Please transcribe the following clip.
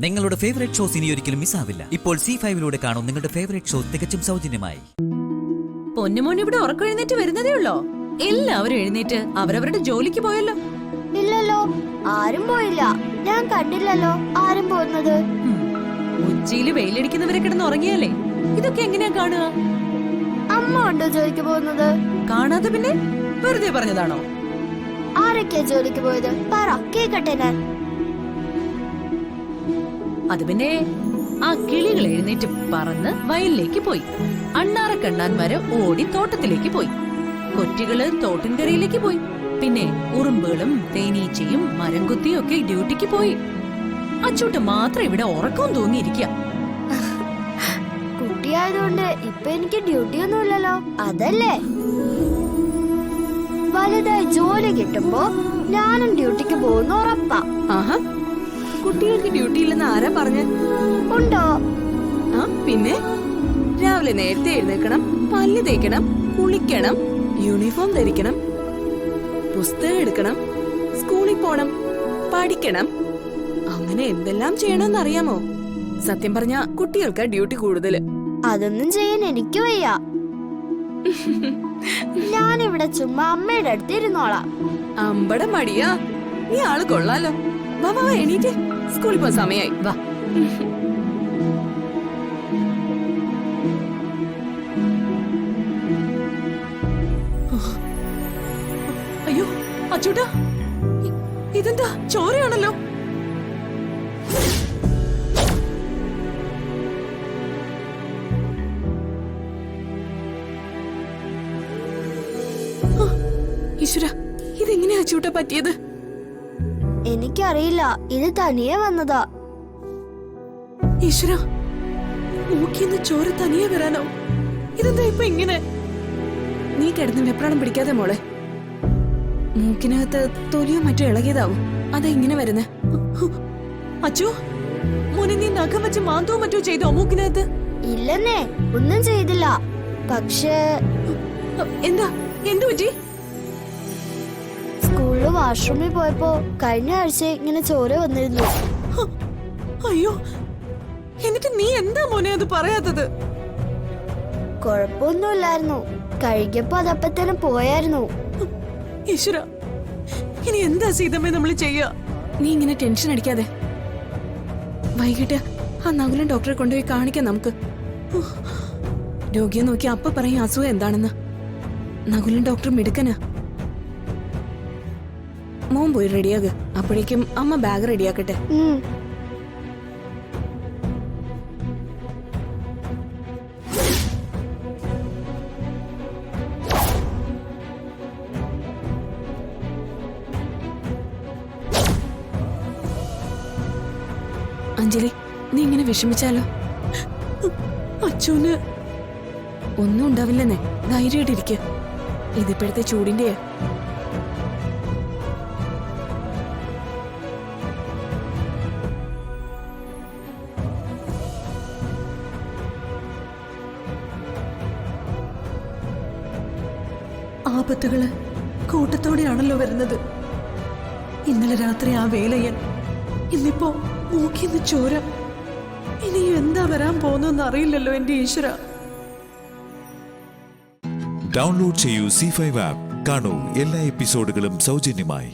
നിങ്ങളുടെ favourite shows ഇനി ഒരിക്കലും മിസ്സാവില്ല. ഇപ്പോൾ C5 കാണും നിങ്ങളുടെ ഫേവറേറ്റ് ഷോ തികച്ചും സൗജന്യമായി. പൊന്നുമോൻ ഇവിടെ ഉറക്കം എഴുന്നേറ്റ് വരുന്നതേ ഉള്ളോ? എല്ലാവരും എഴുന്നേറ്റ് അവരവരുടെ ജോലിക്ക് പോയല്ലോ. ഇല്ലല്ലോ, ആരും പോയില്ല. ഞാൻ കണ്ടില്ലല്ലോ ആരും പോകുന്നത്. ഉച്ചയില് വെയിലടിക്കുന്നവരെ കിടന്ന് ഉറങ്ങിയാലേ ഇതൊക്കെ എങ്ങനെയാ കാണുക? അമ്മ ഉണ്ടോ ജോലിക്ക് പോകുന്നത്? കാണാതെ പിന്നെ വെറുതെ പറഞ്ഞതാണോ? ആരൊക്കെയാ ജോലിക്ക് പോയത്? പറ, കേക്കട്ടെ ഞാൻ. അത് പിന്നെ ആ കിളികൾ എഴുന്നേറ്റ് പറന്ന് വയലിലേക്ക് പോയി. അണ്ണാറക്കണ്ണാന്മാര് ഓടി തോട്ടത്തിലേക്ക് പോയി. കൊറ്റികള് തോട്ടിൻകരയിലേക്ക് പോയി. പിന്നെ ഉറുമ്പുകളും തേനീച്ചയും മരംകുത്തിയും ഒക്കെ ഡ്യൂട്ടിക്ക് പോയി. അച്ചൂട്ട് മാത്രം ഇവിടെ ഉറക്കം തൂങ്ങിയിരിക്കുക. കുട്ടിയായതുകൊണ്ട് ഇപ്പൊ എനിക്ക് ഡ്യൂട്ടി ഒന്നുമില്ലല്ലോ, അതല്ലേ? വലുതായി ജോലി കിട്ടുമ്പോ ഞാനും ഡ്യൂട്ടിക്ക് പോകുന്ന ഉറപ്പാ. ആഹാ, കുട്ടികൾക്ക് ഡ്യൂട്ടി ഇല്ലെന്ന് ആരാ പറഞ്ഞ? ഉണ്ടോ? ആ പിന്നെ രാവിലെ നേരത്തെ എഴുന്നേൽക്കണം, പല്ല് തേക്കണം, കുളിക്കണം, യൂണിഫോം ധരിക്കണം, പുസ്തകം എടുക്കണം, സ്കൂളിൽ പോണം, പഠിക്കണം. അങ്ങനെ എന്തെല്ലാം ചെയ്യണമെന്ന് അറിയാമോ? സത്യം പറഞ്ഞ കുട്ടികൾക്ക് ഡ്യൂട്ടി കൂടുതല്. അതൊന്നും ചെയ്യാൻ എനിക്ക് വയ്യ. ഞാനിവിടെ ചുമ്മാ അമ്മയുടെ അടുത്ത് ഇരുന്നോളാം. അമ്പട മടിയാ, നീ ആള് കൊള്ളാലോ. വാ വാ, എണീറ്റ്, സ്കൂളിൽ പോ, സമയായി. വാ. അയ്യോ അച്ചൂട്ടാ, ഇതെന്താ ചോരയാണല്ലോ? ഈശ്വര, ഇതെങ്ങനെയാ അച്ചൂട്ട പറ്റിയത്? എനിക്കറിയില്ല, ഇത് തനിയെ വന്നതാ. ഈശ്വര, മൂക്കിന്ന് ചോര തനിയെ വരാനോ? ഇതെന്താ ഇപ്പൊ ഇങ്ങനെ? നീ കിടന്ന് വെപ്രാളം പിടിക്കാതെ മോളെ. മൂക്കിനകത്ത് തൊലിയോ മറ്റോ ഇളകിയതാവും, അതാ ഇങ്ങനെ വരുന്നേ. അച്ചു, മോനെ നീ നഖം വെച്ച് മാന്തോ മറ്റോ ചെയ്തോ മൂക്കിനകത്ത്? ഇല്ലെന്നേ, ഒന്നും ചെയ്തില്ല. പക്ഷേ എന്താ, എന്തു പറ്റി? സ്കൂളില് വാഷ്റൂമിൽ പോയപ്പോ കഴിഞ്ഞ ആഴ്ച ഇങ്ങനെ ചോര വന്നിരുന്നു. അയ്യോ, എന്നിട്ട് നീ എന്താ മോനെ അത് പറയാത്തത്? കൊഴപ്പൊന്നുമില്ലായിരുന്നു, കഴുകിയപ്പോ അതപ്പോ തന്നെ പോയായിരുന്നു. ഈശ്വര, ഇനി എന്താ സീതമ്മേ നമ്മൾ ചെയ്യാ? നീ ഇങ്ങനെ ടെൻഷൻ അടിക്കാതെ. വൈകിട്ട് ആ നകുലൻ ഡോക്ടറെ കൊണ്ടുപോയി കാണിക്കാം നമുക്ക്. രോഗിയെ നോക്കി അപ്പ പറയും അസുഖം എന്താണെന്ന്. നകുലൻ ഡോക്ടർ മിടുക്കനാ. മോൻ പോയി റെഡിയാക്, അപ്പോഴേക്കും അമ്മ ബാഗ് റെഡിയാക്കട്ടെ. അഞ്ജലി, നീ ഇങ്ങനെ വിഷമിച്ചാലോ? അച്ഛന് ഒന്നും ഉണ്ടാവില്ലെന്നേ, ധൈര്യമായിട്ടിരിക്കുക. ഇതിപ്പോഴത്തെ ചൂടിന്റെയാ. ആപത്തുകള് കൂട്ടത്തോടെയാണല്ലോ വരുന്നത്. ഇന്നലെ രാത്രി ആ വേലയൻ, ഇന്നിപ്പോ മൂക്കിന്ന് ചോര. ഇനിയും എന്താ വരാൻ പോകുന്നെന്ന് അറിയില്ലല്ലോ എന്റെ ഈശ്വര. ഡൗൺലോഡ് ചെയ്യൂ C5 ആപ്പ്. കാണൂ എല്ലാ എപ്പിസോഡുകളും സൗജന്യമായി.